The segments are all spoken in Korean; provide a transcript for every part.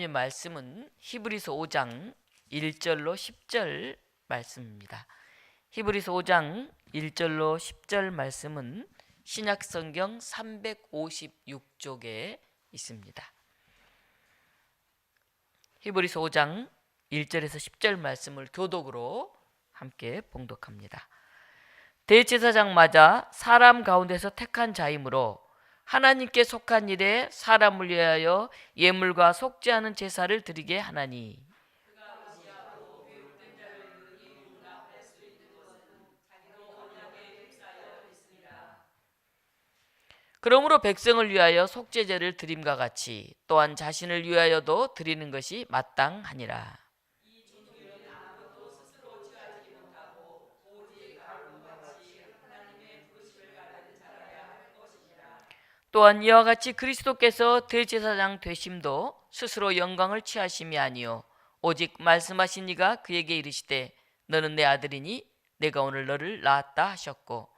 이 말씀은 히브리서 5장 1절로 10절 말씀입니다. 히브리서 5장 1절로 10절 말씀은 신약성경 356쪽에 있습니다. 히브리서 5장 1절에서 10절 말씀을 교독으로 함께 봉독합니다. 대제사장마다 사람 가운데서 택한 자이므로 하나님께 속한 일에 사람을 위하여 예물과 속지 않은 제사를 드리게 하나니, 그러므로 백성을 위하여 속죄제를 드림과 같이 또한 자신을 위하여도 드리는 것이 마땅하니라. 또한 이와 같이 그리스도께서 대제사장 되심도 스스로 영광을 취하심이 아니요 오직 말씀하신 이가 그에게 이르시되 너는 내 아들이니 내가 오늘 너를 낳았다 하셨고,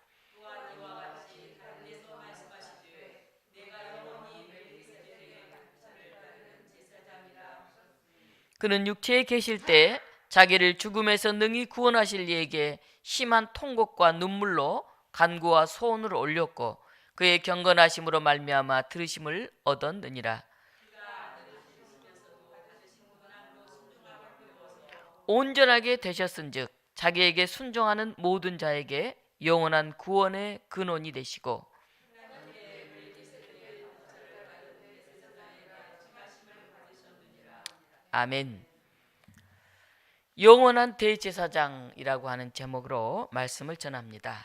그는 육체에 계실 때 자기를 죽음에서 능히 구원하실 이에게 심한 통곡과 눈물로 간구와 소원을 올렸고 그의 경건하심으로 말미암아 들으심을 얻었느니라. 온전하게 되셨은즉 자기에게 순종하는 모든 자에게 영원한 구원의 근원이 되시고, 아멘. 영원한 대제사장이라고 하는 제목으로 말씀을 전합니다.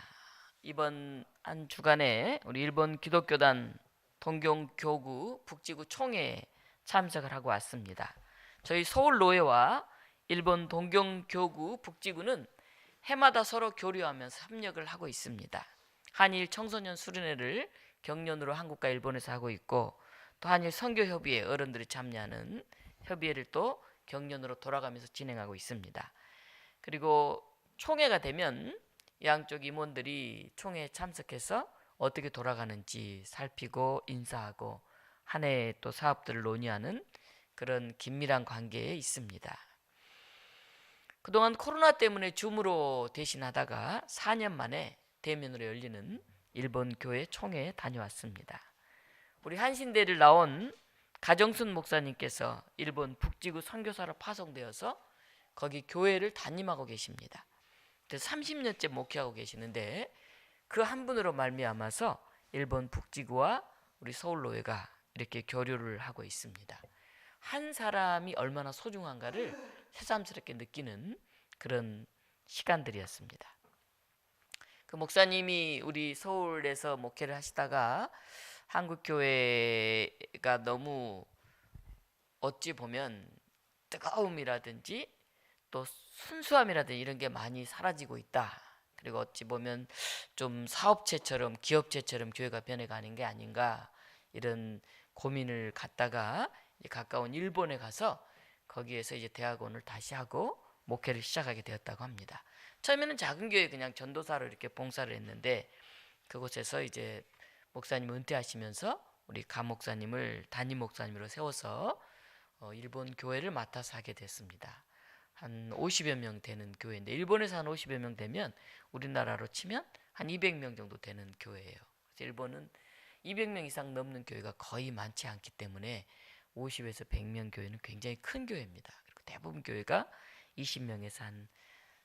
이번 한 주간에 우리 일본 기독교단 동경교구 북지구 총회에 참석을 하고 왔습니다. 저희 서울노회와 일본 동경교구 북지구는 해마다 서로 교류하면서 협력을 하고 있습니다. 한일 청소년 수련회를 경연으로 한국과 일본에서 하고 있고, 또 한일 선교협의회 어른들이 참여하는 협의회를 또 경연으로 돌아가면서 진행하고 있습니다. 그리고 총회가 되면 양쪽 임원들이 총회에 참석해서 어떻게 돌아가는지 살피고 인사하고 한 해의 또 사업들을 논의하는 그런 긴밀한 관계에 있습니다. 그동안 코로나 때문에 줌으로 대신하다가 4년 만에 대면으로 열리는 일본 교회 총회에 다녀왔습니다. 우리 한신대를 나온 가정순 목사님께서 일본 북지구 선교사로 파송되어서 거기 교회를 담임하고 계십니다. 30년째 목회하고 계시는데 그 한 분으로 말미암아서 일본 북지구와 우리 서울노회가 이렇게 교류를 하고 있습니다. 한 사람이 얼마나 소중한가를 새삼스럽게 느끼는 그런 시간들이었습니다. 그 목사님이 우리 서울에서 목회를 하시다가 한국 교회가 너무 어찌 보면 뜨거움이라든지 또 순수함이라든지 이런 게 많이 사라지고 있다. 그리고 어찌 보면 좀 사업체처럼 기업체처럼 교회가 변해가는 게 아닌가 이런 고민을 갖다가 가까운 일본에 가서 거기에서 이제 대학원을 다시 하고 목회를 시작하게 되었다고 합니다. 처음에는 작은 교회 그냥 전도사로 이렇게 봉사를 했는데 그곳에서 이제 목사님 은퇴하시면서 우리 가 목사님을 담임 목사님으로 세워서 일본 교회를 맡아서 하게 됐습니다. 한 50여 명 되는 교회인데 일본에서 한 50여 명 되면 우리나라로 치면 한 200명 정도 되는 교회예요. 그래서 일본은 200명 이상 넘는 교회가 거의 많지 않기 때문에 50에서 100명 교회는 굉장히 큰 교회입니다. 그리고 대부분 교회가 20명에서 한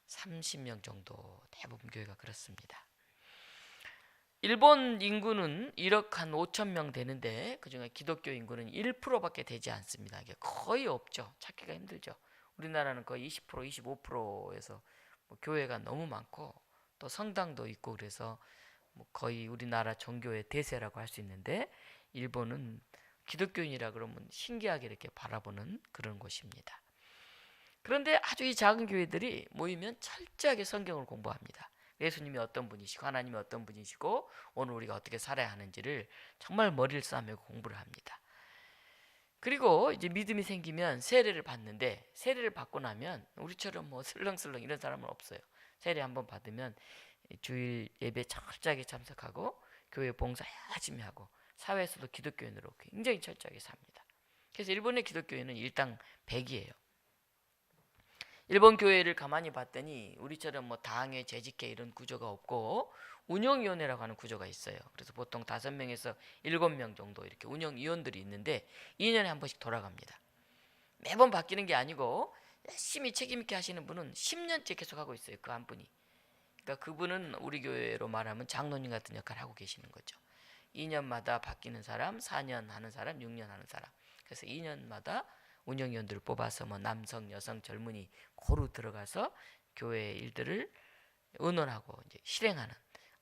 30명 정도 대부분 교회가 그렇습니다. 일본 인구는 1억 한 5천 명 되는데 그중에 기독교 인구는 1%밖에 되지 않습니다. 이게 거의 없죠. 찾기가 힘들죠. 우리나라는 거의 20%, 25%에서 교회가 너무 많고 또 성당도 있고 그래서 거의 우리나라 종교의 대세라고 할 수 있는데 일본은 기독교인이라 그러면 신기하게 이렇게 바라보는 그런 곳입니다. 그런데 아주 이 작은 교회들이 모이면 철저하게 성경을 공부합니다. 예수님이 어떤 분이시고 하나님이 어떤 분이시고 오늘 우리가 어떻게 살아야 하는지를 정말 머리를 싸매고 공부를 합니다. 그리고 이제 믿음이 생기면 세례를 받는데 세례를 받고 나면 우리처럼 뭐 슬렁슬렁 이런 사람은 없어요. 세례 한번 받으면 주일 예배 철저하게 참석하고 교회 봉사 열심히 하고 사회에서도 기독교인으로 굉장히 철저하게 삽니다. 그래서 일본의 기독교회는 일당 100이에요. 일본 교회를 가만히 봤더니 우리처럼 뭐 당회, 재직회 이런 구조가 없고 운영위원회라고 하는 구조가 있어요. 그래서 보통 5명에서 7명 정도 이렇게 운영위원들이 있는데 2년에 한 번씩 돌아갑니다. 매번 바뀌는 게 아니고 열심히 책임있게 하시는 분은 10년째 계속 하고 있어요. 그 한 분이. 그러니까 그분은 우리 교회로 말하면 장로님 같은 역할을 하고 계시는 거죠. 2년마다 바뀌는 사람, 4년 하는 사람, 6년 하는 사람. 그래서 2년마다 운영위원들을 뽑아서 뭐 남성, 여성, 젊은이 고루 들어가서 교회 일들을 의논하고 이제 실행하는,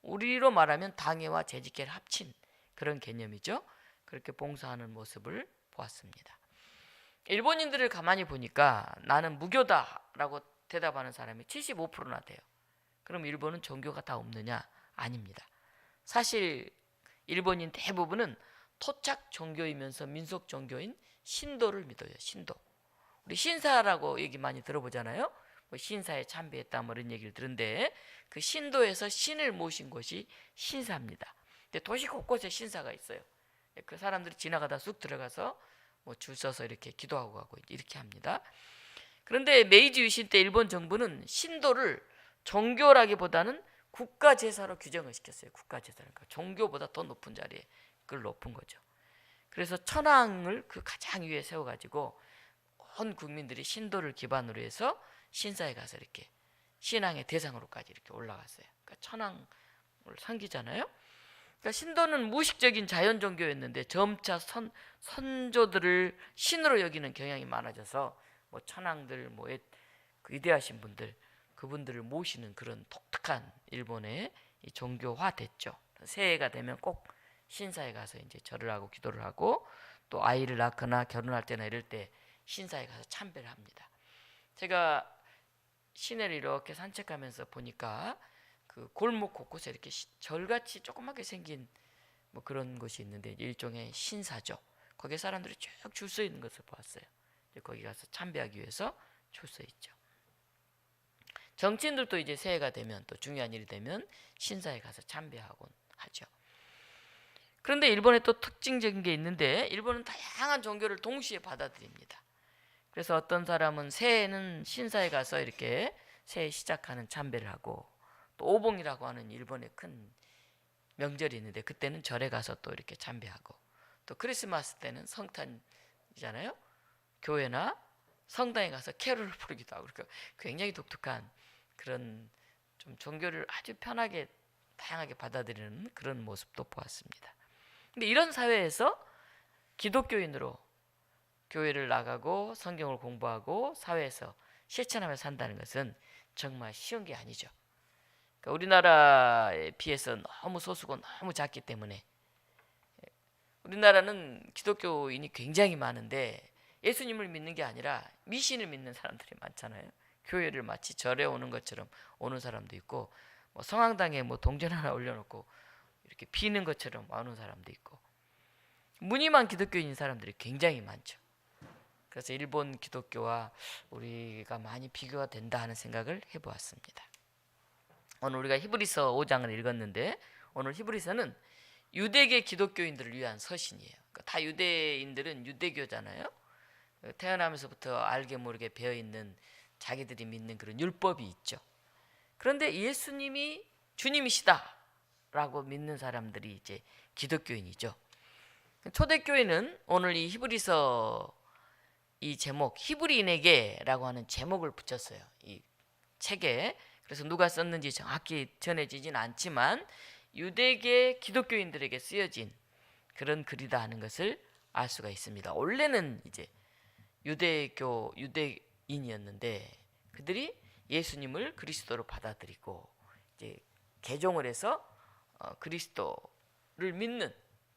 우리로 말하면 당회와 재직회를 합친 그런 개념이죠. 그렇게 봉사하는 모습을 보았습니다. 일본인들을 가만히 보니까 나는 무교다라고 대답하는 사람이 75%나 돼요. 그럼 일본은 종교가 다 없느냐? 아닙니다. 사실 일본인 대부분은 토착 종교이면서 민속 종교인 신도를 믿어요. 신도. 우리 신사라고 얘기 많이 들어보잖아요. 뭐 신사에 참배했다 뭐 이런 얘기를 들은데 그 신도에서 신을 모신 곳이 신사입니다. 근데 도시 곳곳에 신사가 있어요. 그 사람들이 지나가다 쑥 들어가서 뭐 줄 서서 이렇게 기도하고 가고 이렇게 합니다. 그런데 메이지 유신 때 일본 정부는 신도를 종교라기보다는 국가 제사로 규정을 시켰어요. 국가 제사니까 종교보다 더 높은 자리에 그걸 높은 거죠. 그래서 천황을 그 가장 위에 세워가지고 온 국민들이 신도를 기반으로 해서 신사에 가서 이렇게 신앙의 대상으로까지 이렇게 올라갔어요. 그러니까 천황을 섬기잖아요. 그러니까 신도는 무의식적인 자연 종교였는데 점차 선조들을 신으로 여기는 경향이 많아져서 뭐 천황들, 뭐 위대하신 분들, 그분들을 모시는 그런 독특한 일본의 이 종교화 됐죠. 새해가 되면 꼭 신사에 가서 이제 절을 하고 기도를 하고 또 아이를 낳거나 결혼할 때나 이럴 때 신사에 가서 참배를 합니다. 제가 시내를 이렇게 산책하면서 보니까 그 골목 곳곳에 이렇게 절같이 조그맣게 생긴 뭐 그런 곳이 있는데 일종의 신사죠. 거기에 사람들이 쭉 줄 서 있는 것을 보았어요. 거기 가서 참배하기 위해서 줄 서 있죠. 정치인들도 이제 새해가 되면 또 중요한 일이 되면 신사에 가서 참배하곤 하죠. 그런데 일본에 또 특징적인 게 있는데 일본은 다양한 종교를 동시에 받아들입니다. 그래서 어떤 사람은 새해에는 신사에 가서 이렇게 새해 시작하는 참배를 하고 또 오봉이라고 하는 일본의 큰 명절이 있는데 그때는 절에 가서 또 이렇게 참배하고 또 크리스마스 때는 성탄이잖아요. 교회나 성당에 가서 캐롤을 부르기도 하고 그러니까 굉장히 독특한 그런 좀 종교를 아주 편하게 다양하게 받아들이는 그런 모습도 보았습니다. 근데 이런 사회에서 기독교인으로 교회를 나가고 성경을 공부하고 사회에서 실천하며 산다는 것은 정말 쉬운 게 아니죠. 그러니까 우리나라에 비해서 너무 소수고 너무 작기 때문에 우리나라는 기독교인이 굉장히 많은데 예수님을 믿는 게 아니라 미신을 믿는 사람들이 많잖아요. 교회를 마치 절에 오는 것처럼 오는 사람도 있고 뭐 성황당에 뭐 동전 하나 올려놓고 이렇게 비는 것처럼 오는 사람도 있고 무늬만 기독교인인 사람들이 굉장히 많죠. 그래서 일본 기독교와 우리가 많이 비교가 된다 하는 생각을 해보았습니다. 오늘 우리가 히브리서 5장을 읽었는데 오늘 히브리서는 유대계 기독교인들을 위한 서신이에요. 그러니까 다 유대인들은 유대교잖아요. 태어나면서부터 알게 모르게 배어있는 자기들이 믿는 그런 율법이 있죠. 그런데 예수님이 주님이시다라고 믿는 사람들이 이제 기독교인이죠. 초대교회는 오늘 이 히브리서 이 제목 히브리인에게라고 하는 제목을 붙였어요. 이 책에. 그래서 누가 썼는지 정확히 전해지진 않지만 유대계 기독교인들에게 쓰여진 그런 글이다 하는 것을 알 수가 있습니다. 원래는 이제 유대인이었는데 그들이 예수님을 그리스도로 받아들이고 이제 개종을 해서 그리스도를 믿는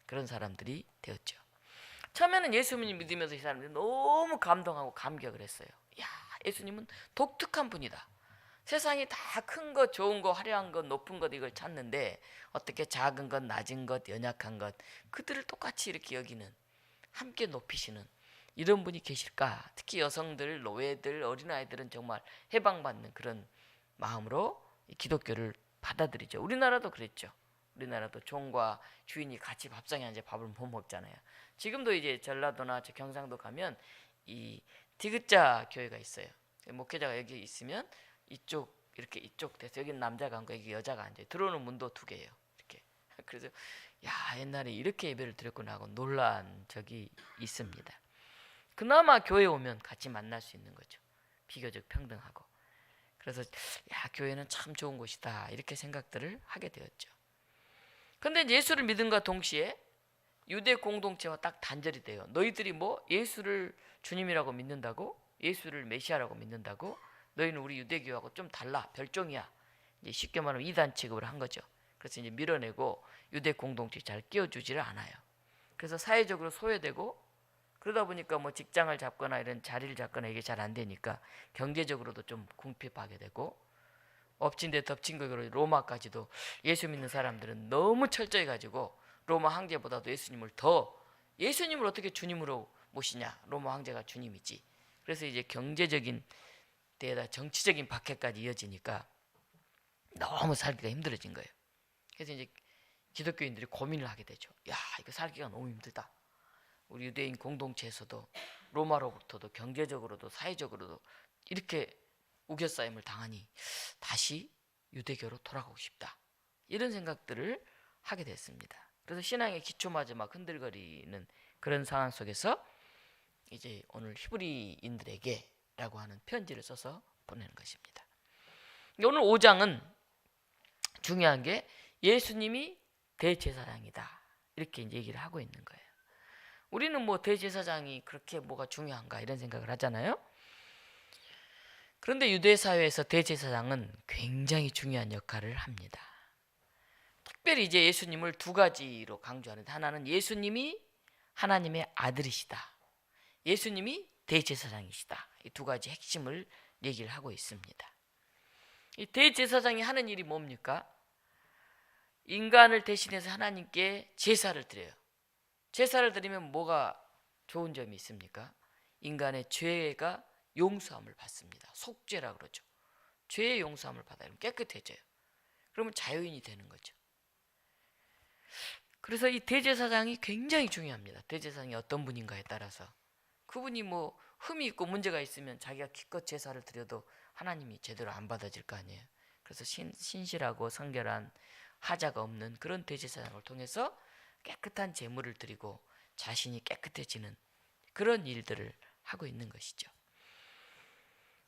그런 사람들이 되었죠. 처음에는 예수님을 믿으면서 이 사람들이 너무 감동하고 감격을 했어요. 야, 예수님은 독특한 분이다. 세상이 다 큰 것, 좋은 것, 화려한 것, 높은 것 이걸 찾는데 어떻게 작은 것, 낮은 것, 연약한 것 그들을 똑같이 이렇게 여기는 함께 높이시는 이런 분이 계실까? 특히 여성들, 노예들, 어린아이들은 정말 해방받는 그런 마음으로 기독교를 받아들이죠. 우리나라도 그랬죠. 우리나라도 종과 주인이 같이 밥상에 앉아 밥을 못 먹잖아요. 지금도 이제 전라도나 저 경상도 가면 이 디귿자 교회가 있어요. 목회자가 여기 있으면 이쪽 이렇게 이쪽 돼서 여기는 남자가 앉고 여기 여자가 앉아요. 들어오는 문도 두 개예요. 이렇게. 그래서 야, 옛날에 이렇게 예배를 드렸구나 하고 놀란 적이 있습니다. 그나마 교회 오면 같이 만날 수 있는 거죠. 비교적 평등하고. 그래서 야, 교회는 참 좋은 곳이다 이렇게 생각들을 하게 되었죠. 근데 예수를 믿음과 동시에 유대 공동체와 딱 단절이 돼요. 너희들이 뭐 예수를 주님이라고 믿는다고? 예수를 메시아라고 믿는다고? 너희는 우리 유대교하고 좀 달라. 별종이야. 이제 쉽게 말하면 이단 취급을 한 거죠. 그래서 이제 밀어내고 유대 공동체에 잘 끼워주지를 않아요. 그래서 사회적으로 소외되고 그러다 보니까 뭐 직장을 잡거나 이런 자리를 잡거나 이게 잘 안 되니까 경제적으로도 좀 궁핍하게 되고 엎친 데 덮친 거로 로마까지도 예수 믿는 사람들은 너무 철저해 가지고 로마 황제보다도 예수님을 어떻게 주님으로 모시냐. 로마 황제가 주님이지. 그래서 이제 경제적인 데에다 정치적인 박해까지 이어지니까 너무 살기가 힘들어진 거예요. 그래서 이제 기독교인들이 고민을 하게 되죠. 야, 이거 살기가 너무 힘들다. 우리 유대인 공동체에서도 로마로부터도 경제적으로도 사회적으로도 이렇게 우겨싸임을 당하니 다시 유대교로 돌아가고 싶다. 이런 생각들을 하게 됐습니다. 그래서 신앙의 기초마저 막 흔들거리는 그런 상황 속에서 이제 오늘 히브리인들에게라고 하는 편지를 써서 보내는 것입니다. 오늘 5장은 중요한 게 예수님이 대제사장이다. 이렇게 이제 얘기를 하고 있는 거예요. 우리는 뭐 대제사장이 그렇게 뭐가 중요한가 이런 생각을 하잖아요. 그런데 유대 사회에서 대제사장은 굉장히 중요한 역할을 합니다. 특별히 이제 예수님을 두 가지로 강조하는데 하나는 예수님이 하나님의 아들이시다. 예수님이 대제사장이시다. 이 두 가지 핵심을 얘기를 하고 있습니다. 이 대제사장이 하는 일이 뭡니까? 인간을 대신해서 하나님께 제사를 드려요. 제사를 드리면 뭐가 좋은 점이 있습니까? 인간의 죄가 용서함을 받습니다. 속죄라 그러죠. 죄의 용서함을 받아요. 깨끗해져요. 그러면 자유인이 되는 거죠. 그래서 이 대제사장이 굉장히 중요합니다. 대제사장이 어떤 분인가에 따라서 그분이 뭐 흠이 있고 문제가 있으면 자기가 기껏 제사를 드려도 하나님이 제대로 안 받아질 거 아니에요. 그래서 신실하고 성결한 하자가 없는 그런 대제사장을 통해서 깨끗한 제물을 드리고 자신이 깨끗해지는 그런 일들을 하고 있는 것이죠.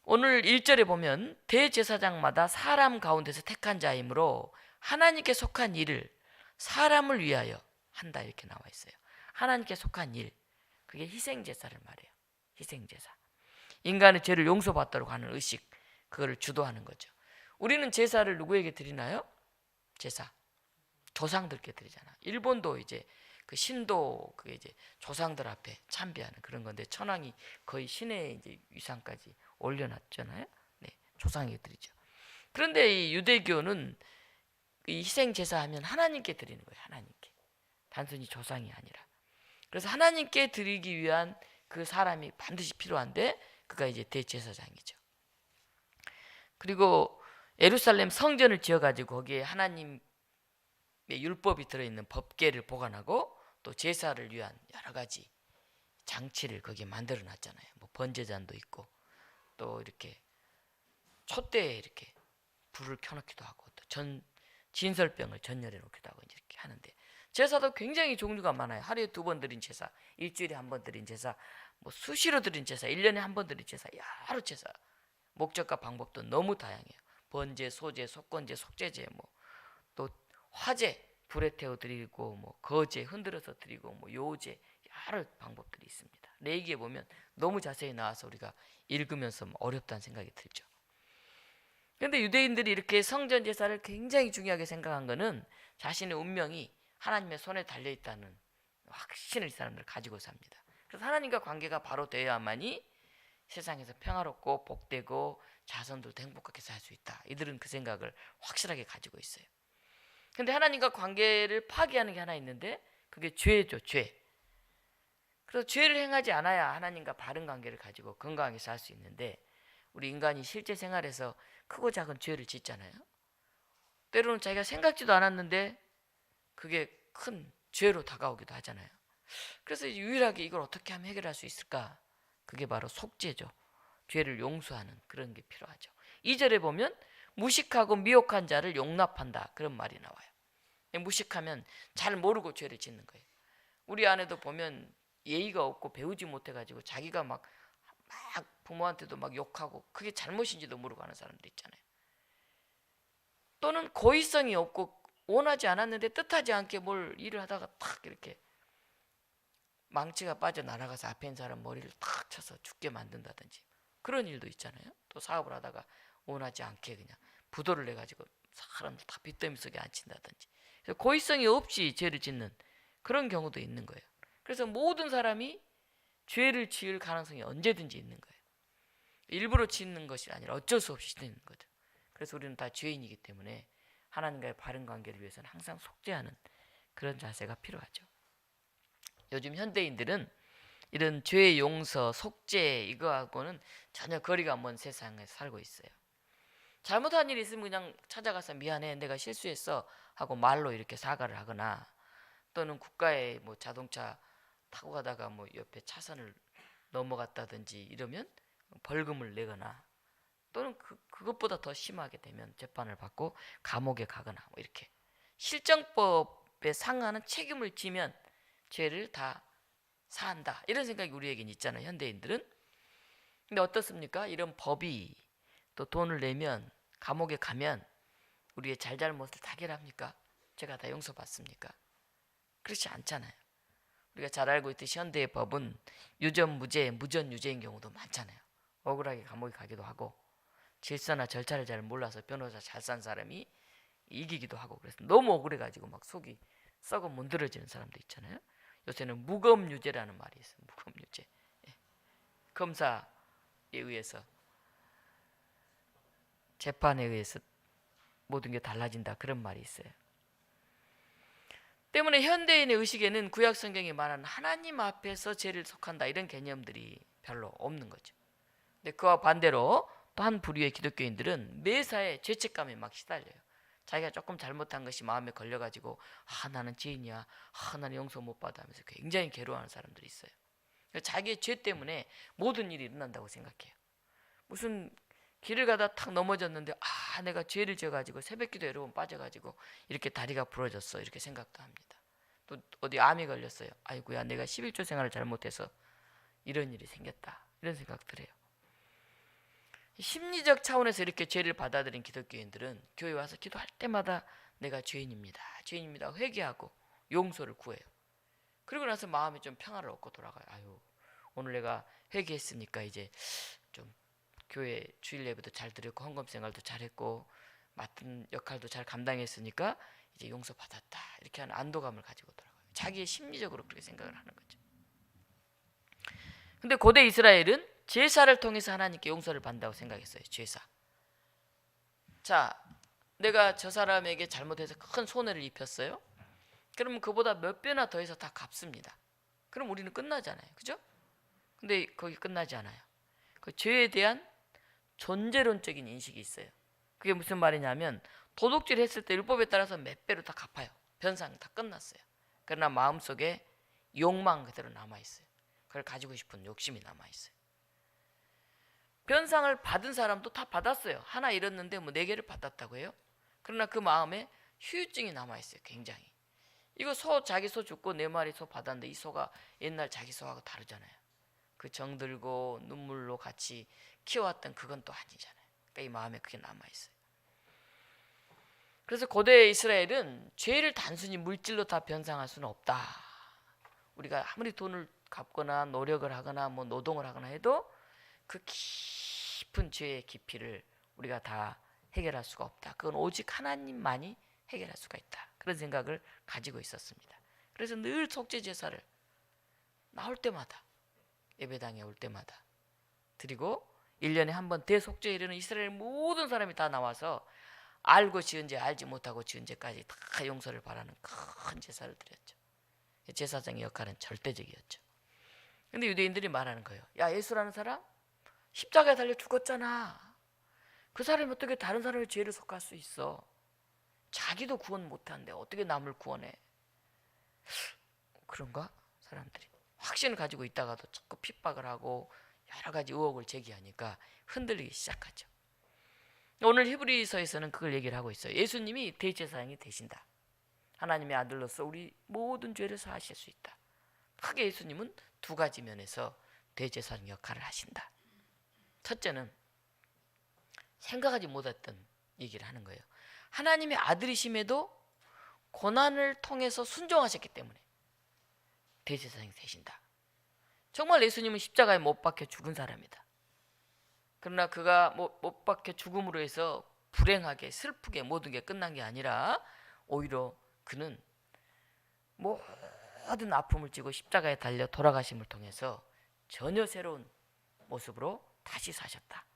오늘 1절에 보면 대제사장마다 사람 가운데서 택한 자이므로 하나님께 속한 일을 사람을 위하여 한다 이렇게 나와 있어요. 하나님께 속한 일, 그게 희생제사를 말해요. 희생제사. 인간의 죄를 용서받도록 하는 의식, 그거를 주도하는 거죠. 우리는 제사를 누구에게 드리나요? 제사. 조상들께 드리잖아. 일본도 이제 그 신도 그게 이제 조상들 앞에 참배하는 그런 건데 천황이 거의 신의 이제 위상까지 올려놨잖아요. 네, 조상에게 드리죠. 그런데 이 유대교는 이 희생 제사하면 하나님께 드리는 거예요. 하나님께. 단순히 조상이 아니라. 그래서 하나님께 드리기 위한 그 사람이 반드시 필요한데 그가 이제 대제사장이죠. 그리고 예루살렘 성전을 지어가지고 거기에 하나님의 율법이 들어있는 법궤를 보관하고 또 제사를 위한 여러 가지 장치를 거기에 만들어 놨잖아요. 뭐 번제잔도 있고 또 이렇게 촛대에 이렇게 불을 켜놓기도 하고 또 진설병을 전열해 놓기도 하고 이렇게 하는데 제사도 굉장히 종류가 많아요. 하루에 2번 드린 제사, 일주일에 1번 드린 제사, 뭐 수시로 드린 제사, 1년에 1번 드린 제사, 여러 제사. 목적과 방법도 너무 다양해요. 번제, 소제, 속건제, 속죄제, 뭐 또 화제 불에 태워 드리고 뭐 거제 흔들어서 드리고 뭐 요제 여러 방법들이 있습니다. 레위기에 보면 너무 자세히 나와서 우리가 읽으면서 어렵다는 생각이 들죠. 그런데 유대인들이 이렇게 성전 제사를 굉장히 중요하게 생각한 것은 자신의 운명이 하나님의 손에 달려 있다는 확신을 이 사람들 가지고 삽니다. 그래서 하나님과 관계가 바로 되어야만이 세상에서 평화롭고 복되고 자손들도 행복하게 살 수 있다. 이들은 그 생각을 확실하게 가지고 있어요. 근데 하나님과 관계를 파괴하는 게 하나 있는데 그게 죄죠. 죄. 그래서 죄를 행하지 않아야 하나님과 바른 관계를 가지고 건강하게 살 수 있는데 우리 인간이 실제 생활에서 크고 작은 죄를 짓잖아요. 때로는 자기가 생각지도 않았는데 그게 큰 죄로 다가오기도 하잖아요. 그래서 유일하게 이걸 어떻게 하면 해결할 수 있을까? 그게 바로 속죄죠. 죄를 용서하는 그런 게 필요하죠. 2절에 보면 무식하고 미혹한 자를 용납한다, 그런 말이 나와요. 무식하면 잘 모르고 죄를 짓는 거예요. 우리 안에도 보면 예의가 없고 배우지 못해가지고 자기가 막 부모한테도 막 욕하고 그게 잘못인지도 모르고 하는 사람들 있잖아요. 또는 고의성이 없고 원하지 않았는데 뜻하지 않게 뭘 일을 하다가 탁 이렇게 망치가 빠져나가서 앞에 있는 사람 머리를 탁 쳐서 죽게 만든다든지 그런 일도 있잖아요. 또 사업을 하다가 원하지 않게 그냥 부도를 내가지고 사람들 다 빚더미 속에 앉힌다든지, 고의성이 없이 죄를 짓는 그런 경우도 있는 거예요. 그래서 모든 사람이 죄를 지을 가능성이 언제든지 있는 거예요. 일부러 짓는 것이 아니라 어쩔 수 없이 짓는 거죠. 그래서 우리는 다 죄인이기 때문에 하나님과의 바른 관계를 위해서는 항상 속죄하는 그런 자세가 필요하죠. 요즘 현대인들은 이런 죄 용서, 속죄 이거하고는 전혀 거리가 먼 세상에 살고 있어요. 잘못한 일이 있으면 그냥 찾아가서 미안해, 내가 실수했어 하고 말로 이렇게 사과를 하거나, 또는 국가에 뭐 자동차 타고 가다가 뭐 옆에 차선을 넘어갔다든지 이러면 벌금을 내거나, 또는 그것보다 더 심하게 되면 재판을 받고 감옥에 가거나 뭐 이렇게 실정법에 상하는 책임을 지면 죄를 다 사한다, 이런 생각이 우리에겐 있잖아요, 현대인들은. 근데 어떻습니까? 이런 법이 또 돈을 내면 감옥에 가면 우리의 잘잘못을 다 해결합니까? 제가 다 용서받습니까? 그렇지 않잖아요. 우리가 잘 알고 있듯이 현대의 법은 유전무죄, 무전유죄인 경우도 많잖아요. 억울하게 감옥에 가기도 하고, 질서나 절차를 잘 몰라서 변호사 잘 산 사람이 이기기도 하고, 그래서 너무 억울해가지고 막 속이 썩어 문드러지는 사람도 있잖아요. 요새는 무검유죄라는 말이 있어요. 무검유죄. 검사에 의해서, 재판에 의해서 모든 게 달라진다, 그런 말이 있어요. 때문에 현대인의 의식에는 구약 성경이 말하는 하나님 앞에서 죄를 속한다, 이런 개념들이 별로 없는 거죠. 근데 그와 반대로 또 한 부류의 기독교인들은 매사에 죄책감에 막 시달려요. 자기가 조금 잘못한 것이 마음에 걸려가지고 나는 죄인이야, 나는 용서 못 받아 하면서 굉장히 괴로워하는 사람들이 있어요. 자기의 죄 때문에 모든 일이 일어난다고 생각해요. 무슨 길을 가다 탁 넘어졌는데 내가 죄를 지어가지고 새벽기도 여러 번 빠져가지고 이렇게 다리가 부러졌어, 이렇게 생각도 합니다. 또 어디 암이 걸렸어요. 아이고야, 내가 11조 생활을 잘못해서 이런 일이 생겼다, 이런 생각들 해요. 심리적 차원에서 이렇게 죄를 받아들인 기독교인들은 교회 와서 기도할 때마다 내가 죄인입니다, 죄인입니다 회개하고 용서를 구해요. 그리고 나서 마음이 좀 평화를 얻고 돌아가요. 오늘 내가 회개했으니까 이제 좀 교회 주일 예배도 잘 드렸고 헌금 생활도 잘했고 맡은 역할도 잘 감당했으니까 이제 용서받았다, 이렇게 하는 안도감을 가지고 돌아가요. 자기의 심리적으로 그렇게 생각을 하는 거죠. 근데 고대 이스라엘은 제사를 통해서 하나님께 용서를 받는다고 생각했어요. 제사. 자, 내가 저 사람에게 잘못해서 큰 손해를 입혔어요. 그러면 그보다 몇 배나 더해서 다 갚습니다. 그럼 우리는 끝나잖아요, 그죠? 근데 거기 끝나지 않아요. 그 죄에 대한 존재론적인 인식이 있어요. 그게 무슨 말이냐면, 도둑질 했을 때 율법에 따라서 몇 배로 다 갚아요. 변상 다 끝났어요. 그러나 마음속에 욕망 그대로 남아있어요. 그걸 가지고 싶은 욕심이 남아있어요. 변상을 받은 사람도 다 받았어요. 하나 잃었는데 뭐 4개를 받았다고 해요. 그러나 그 마음에 후유증이 남아있어요. 굉장히. 이거 자기 소 죽고 4마리 소 받았는데 이 소가 옛날 자기 소하고 다르잖아요. 그 정들고 눈물로 같이 키워왔던 그건 또 아니잖아요. 그러니까 이 마음에 그게 남아있어요. 그래서 고대 이스라엘은 죄를 단순히 물질로 다 변상할 수는 없다. 우리가 아무리 돈을 갚거나 노력을 하거나 뭐 노동을 하거나 해도 그 깊은 죄의 깊이를 우리가 다 해결할 수가 없다. 그건 오직 하나님만이 해결할 수가 있다. 그런 생각을 가지고 있었습니다. 그래서 늘 속죄 제사를 나올 때마다, 예배당에 올 때마다 드리고, 1년에 한 번 대속죄에 이르는 이스라엘 모든 사람이 다 나와서 알고 지은 죄, 알지 못하고 지은 죄까지 다 용서를 바라는 큰 제사를 드렸죠. 제사장의 역할은 절대적이었죠. 근데 유대인들이 말하는 거예요. 야, 예수라는 사람 십자가에 달려 죽었잖아. 그 사람이 어떻게 다른 사람의 죄를 속할 수 있어? 자기도 구원 못하는데 어떻게 남을 구원해? 그런가? 사람들이 확신을 가지고 있다가도 자꾸 핍박을 하고 여러 가지 의혹을 제기하니까 흔들리기 시작하죠. 오늘 히브리서에서는 그걸 얘기를 하고 있어요. 예수님이 대제사장이 되신다. 하나님의 아들로서 우리 모든 죄를 사하실 수 있다. 크게 예수님은 두 가지 면에서 대제사장 역할을 하신다. 첫째는 생각하지 못했던 얘기를 하는 거예요. 하나님의 아들이심에도 고난을 통해서 순종하셨기 때문에 대제사장이 되신다. 정말 예수님은 십자가에 못 박혀 죽은 사람이다. 그러나 그가 못 박혀 죽음으로 해서 불행하게 슬프게 모든 게 끝난 게 아니라 오히려 그는 모든 아픔을 지고 십자가에 달려 돌아가심을 통해서 전혀 새로운 모습으로 다시 사셨다.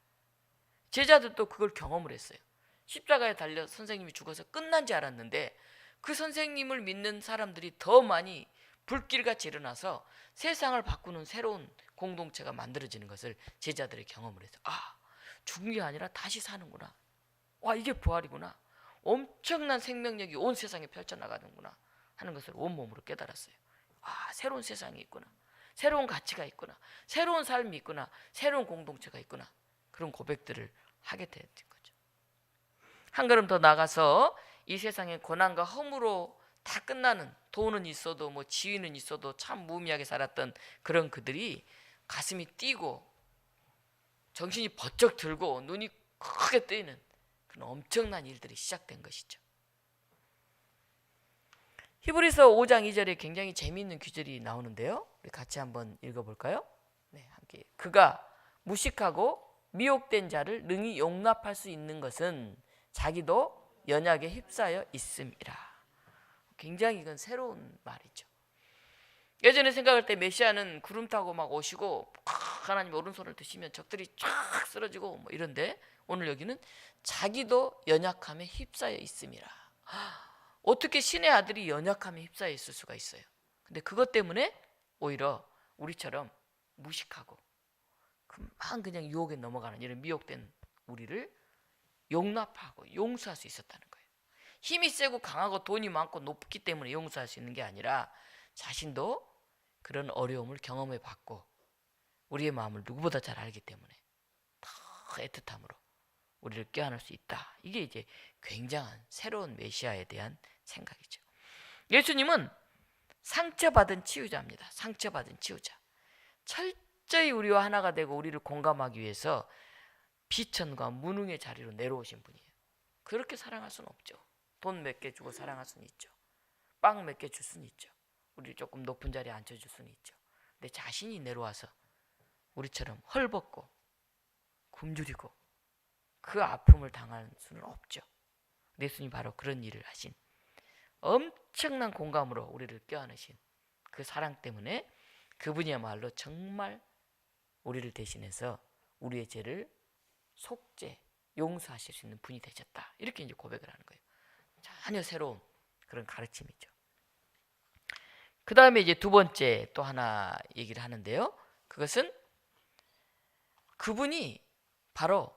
제자들도 그걸 경험을 했어요. 십자가에 달려 선생님이 죽어서 끝난 줄 알았는데 그 선생님을 믿는 사람들이 더 많이 불길같이 일어나서 세상을 바꾸는 새로운 공동체가 만들어지는 것을 제자들이 경험을 해서 죽은 게 아니라 다시 사는구나. 와, 이게 부활이구나. 엄청난 생명력이 온 세상에 펼쳐나가는구나 하는 것을 온몸으로 깨달았어요. 새로운 세상이 있구나. 새로운 가치가 있구나. 새로운 삶이 있구나. 새로운 공동체가 있구나. 그런 고백들을 하게 된 거죠. 한 걸음 더 나가서 이 세상의 고난과 허무로 다 끝나는, 돈은 있어도 지위는 있어도 참 무의미하게 살았던 그런 그들이 가슴이 뛰고 정신이 번쩍 들고 눈이 크게 뜨이는 그런 엄청난 일들이 시작된 것이죠. 히브리서 5장 2절에 굉장히 재미있는 구절이 나오는데요. 우리 같이 한번 읽어볼까요? 네, 함께. 그가 무식하고 미혹된 자를 능히 용납할 수 있는 것은 자기도 연약에 휩싸여 있음이라. 굉장히 이건 새로운 말이죠. 예전에 생각할 때 메시아는 구름 타고 막 오시고 하나님 오른손을 드시면 적들이 쫙 쓰러지고 이런데 오늘 여기는 자기도 연약함에 휩싸여 있음이라. 어떻게 신의 아들이 연약함에 휩싸여 있을 수가 있어요? 근데 그것 때문에 오히려 우리처럼 무식하고 금방 그냥 유혹에 넘어가는 이런 미혹된 우리를 용납하고 용서할 수 있었다는 거예요. 힘이 세고 강하고 돈이 많고 높기 때문에 용서할 수 있는 게 아니라 자신도 그런 어려움을 경험해 봤고 우리의 마음을 누구보다 잘 알기 때문에 더 애틋함으로 우리를 껴안을 수 있다. 이게 이제 굉장한 새로운 메시아에 대한 생각이죠. 예수님은 상처받은 치유자입니다. 상처받은 치유자. 철저히 우리와 하나가 되고 우리를 공감하기 위해서 비천과 무능의 자리로 내려오신 분이에요. 그렇게 사랑할 수는 없죠. 돈 몇 개 주고 사랑할 수는 있죠. 빵 몇 개 줄 수는 있죠. 우리 조금 높은 자리에 앉혀줄 수는 있죠. 근데 자신이 내려와서 우리처럼 헐벗고 굶주리고 그 아픔을 당할 수는 없죠. 예수님이 바로 그런 일을 하신, 엄청난 공감으로 우리를 껴안으신 그 사랑 때문에 그분이야말로 정말 우리를 대신해서 우리의 죄를 속죄, 용서하실 수 있는 분이 되셨다. 이렇게 이제 고백을 하는 거예요. 전혀 새로운 그런 가르침이죠. 그 다음에 이제 두 번째 또 하나 얘기를 하는데요. 그것은 그분이 바로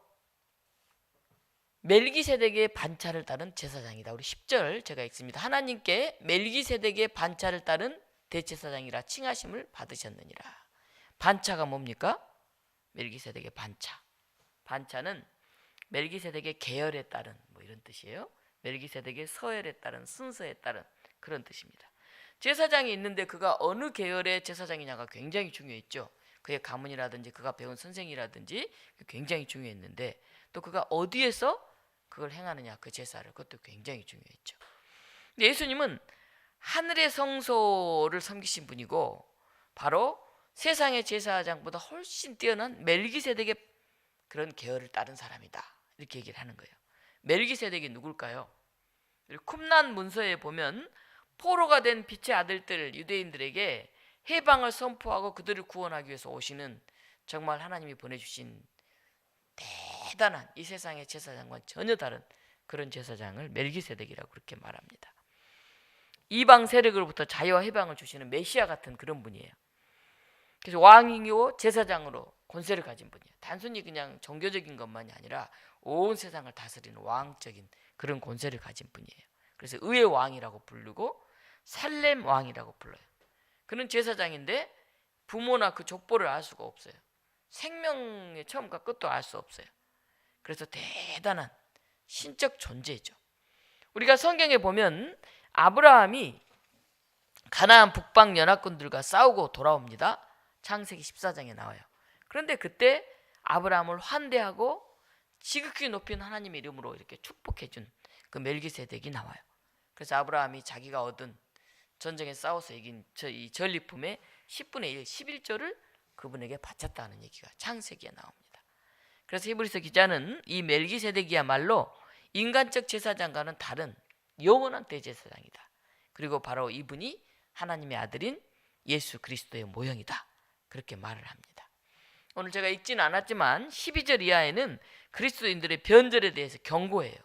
멜기세덱의 반차를 따른 제사장이다. 우리 10절 제가 읽습니다. 하나님께 멜기세덱의 반차를 따른 대제사장이라 칭하심을 받으셨느니라. 반차가 뭡니까? 멜기세덱의 반차. 반차는 멜기세덱의 계열에 따른 이런 뜻이에요. 멜기세덱의 서열에 따른, 순서에 따른 그런 뜻입니다. 제사장이 있는데 그가 어느 계열의 제사장이냐가 굉장히 중요했죠. 그의 가문이라든지 그가 배운 선생이라든지 굉장히 중요했는데 또 그가 어디에서 그걸 행하느냐, 그 제사를, 그것도 굉장히 중요했죠. 근데 예수님은 하늘의 성소를 섬기신 분이고 바로 세상의 제사장보다 훨씬 뛰어난 멜기세덱의 그런 계열을 따른 사람이다. 이렇게 얘기를 하는 거예요. 멜기세덱이 누굴까요? 쿰난 문서에 보면 포로가 된 빛의 아들들 유대인들에게 해방을 선포하고 그들을 구원하기 위해서 오시는 정말 하나님이 보내주신 대단한 이 세상의 제사장과는 전혀 다른 그런 제사장을 멜기세덱이라고 그렇게 말합니다. 이방 세력으로부터 자유와 해방을 주시는 메시아 같은 그런 분이에요. 그래서 왕이요 제사장으로 권세를 가진 분이에요. 단순히 그냥 종교적인 것만이 아니라 온 세상을 다스리는 왕적인 그런 권세를 가진 분이에요. 그래서 의의 왕이라고 부르고 살렘 왕이라고 불러요. 그는 제사장인데 부모나 그 족보를 알 수가 없어요. 생명의 처음과 끝도 알 수 없어요. 그래서 대단한 신적 존재죠. 우리가 성경에 보면 아브라함이 가나안 북방 연합군들과 싸우고 돌아옵니다. 창세기 14장에 나와요. 그런데 그때 아브라함을 환대하고 지극히 높인 하나님의 이름으로 이렇게 축복해 준 그 멜기세덱이 나와요. 그래서 아브라함이 자기가 얻은 전쟁에 싸워서 이긴 이 전리품의 10분의 1, 11조를 그분에게 바쳤다는 얘기가 창세기에 나옵니다. 그래서 히브리서 기자는 이 멜기세덱이야말로 인간적 제사장과는 다른 영원한 대제사장이다. 그리고 바로 이분이 하나님의 아들인 예수 그리스도의 모형이다. 그렇게 말을 합니다. 오늘 제가 읽지는 않았지만 12절 이하에는 그리스도인들의 변절에 대해서 경고해요.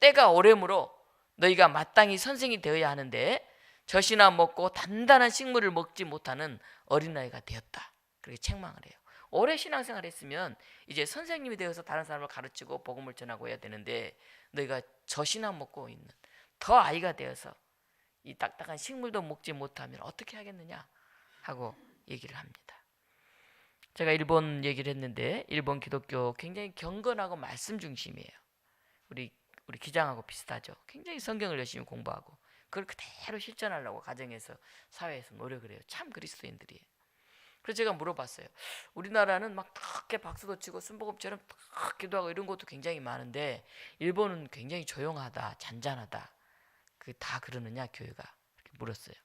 때가 오래므로 너희가 마땅히 선생이 되어야 하는데 젖이나 먹고 단단한 식물을 먹지 못하는 어린아이가 되었다. 그렇게 책망을 해요. 오래 신앙생활 했으면 이제 선생님이 되어서 다른 사람을 가르치고 복음을 전하고 해야 되는데 너희가 젖이나 먹고 있는 더 아이가 되어서 이 딱딱한 식물도 먹지 못하면 어떻게 하겠느냐 하고 얘기를 합니다. 제가 일본 얘기를 했는데 일본 기독교 굉장히 경건하고 말씀 중심이에요. 우리 기장하고 비슷하죠. 굉장히 성경을 열심히 공부하고 그걸 그대로 실천하려고 가정에서 사회에서 노력을 해요. 참 그리스도인들이에요. 그래서 제가 물어봤어요. 우리나라는 막 크게 박수도 치고 순복음처럼 탁 기도하고 이런 것도 굉장히 많은데 일본은 굉장히 조용하다, 잔잔하다. 그 다 그러느냐 교회가? 이렇게 물었어요.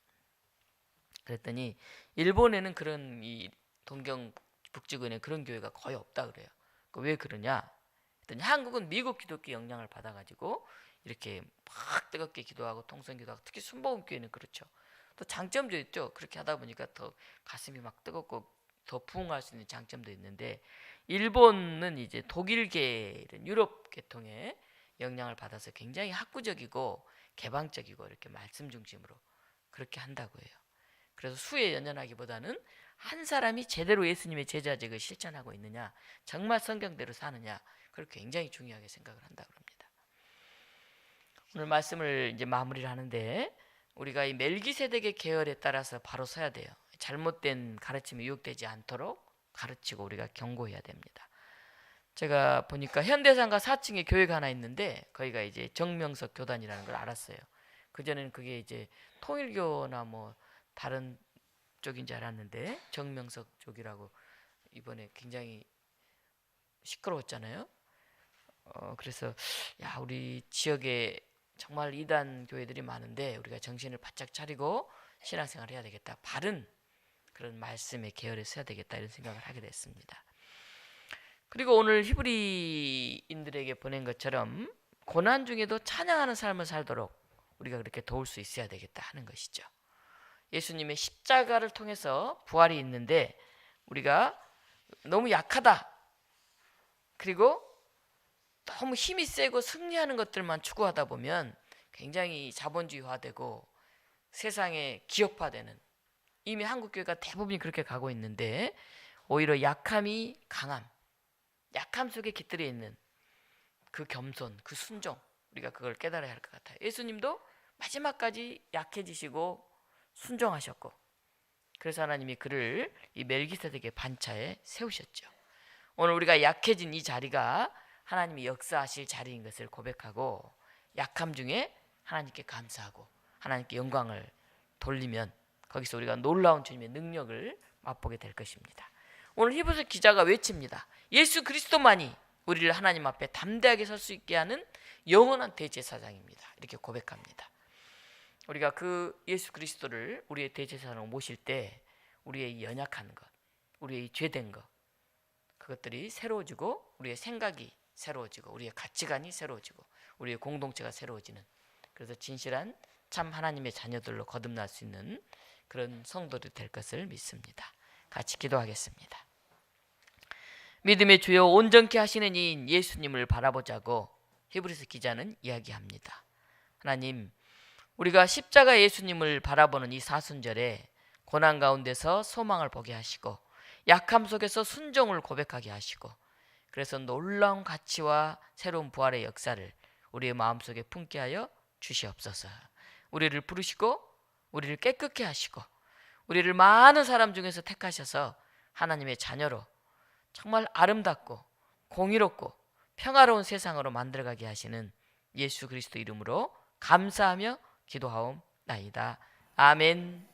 그랬더니 일본에는 그런 이 동경 북지구에는 그런 교회가 거의 없다 그래요. 왜 그러냐? 그랬더니 한국은 미국 기독교 영향을 받아가지고 이렇게 막 뜨겁게 기도하고 통성기도하고 특히 순복음교회는 그렇죠. 또 장점도 있죠. 그렇게 하다 보니까 더 가슴이 막 뜨겁고 더 부흥할 수 있는 장점도 있는데 일본은 이제 독일계 유럽 계통의 영향을 받아서 굉장히 학구적이고 개방적이고 이렇게 말씀 중심으로 그렇게 한다고 해요. 그래서 수에 연연하기보다는 한 사람이 제대로 예수님의 제자직을 실천하고 있느냐, 정말 성경대로 사느냐, 그걸 굉장히 중요하게 생각을 한다고 합니다. 오늘 말씀을 이제 마무리를 하는데 우리가 이 멜기세덱의 계열에 따라서 바로 서야 돼요. 잘못된 가르침에 유혹되지 않도록 가르치고 우리가 경고해야 됩니다. 제가 보니까 현대산가 4층에 교회가 하나 있는데 거기가 이제 정명석 교단이라는 걸 알았어요. 그전에는 그게 이제 통일교나 뭐 다른 쪽인 줄 알았는데 정명석 쪽이라고 이번에 굉장히 시끄러웠잖아요. 그래서 야 우리 지역에 정말 이단 교회들이 많은데 우리가 정신을 바짝 차리고 신앙생활을 해야 되겠다. 바른 그런 말씀의 계열에 서야 되겠다 이런 생각을 하게 됐습니다. 그리고 오늘 히브리인들에게 보낸 것처럼 고난 중에도 찬양하는 삶을 살도록 우리가 그렇게 도울 수 있어야 되겠다 하는 것이죠. 예수님의 십자가를 통해서 부활이 있는데 우리가 너무 약하다. 그리고 너무 힘이 세고 승리하는 것들만 추구하다 보면 굉장히 자본주의화되고 세상에 기업화되는 이미 한국교회가 대부분이 그렇게 가고 있는데 오히려 약함이 강함, 약함 속에 깃들여 있는 그 겸손, 그 순종 우리가 그걸 깨달아야 할 것 같아요. 예수님도 마지막까지 약해지시고 순종하셨고 그래서 하나님이 그를 이 멜기세덱의 반차에 세우셨죠. 오늘 우리가 약해진 이 자리가 하나님이 역사하실 자리인 것을 고백하고 약함 중에 하나님께 감사하고 하나님께 영광을 돌리면 거기서 우리가 놀라운 주님의 능력을 맛보게 될 것입니다. 오늘 히브리서 기자가 외칩니다. 예수 그리스도만이 우리를 하나님 앞에 담대하게 설 수 있게 하는 영원한 대제사장입니다. 이렇게 고백합니다. 우리가 그 예수 그리스도를 우리의 대제사장으로 모실 때 우리의 연약한 것, 우리의 죄된 것 그것들이 새로워지고 우리의 생각이 새로워지고 우리의 가치관이 새로워지고 우리의 공동체가 새로워지는 그래서 진실한 참 하나님의 자녀들로 거듭날 수 있는 그런 성도들이 될 것을 믿습니다. 같이 기도하겠습니다. 믿음의 주여 온전케 하시는 이인 예수님을 바라보자고 히브리서 기자는 이야기합니다. 하나님 우리가 십자가 예수님을 바라보는 이 사순절에 고난 가운데서 소망을 보게 하시고 약함 속에서 순종을 고백하게 하시고 그래서 놀라운 가치와 새로운 부활의 역사를 우리의 마음속에 품게 하여 주시옵소서. 우리를 부르시고 우리를 깨끗게 하시고 우리를 많은 사람 중에서 택하셔서 하나님의 자녀로 정말 아름답고 공의롭고 평화로운 세상으로 만들어가게 하시는 예수 그리스도 이름으로 감사하며 기도하옵나이다. 아멘.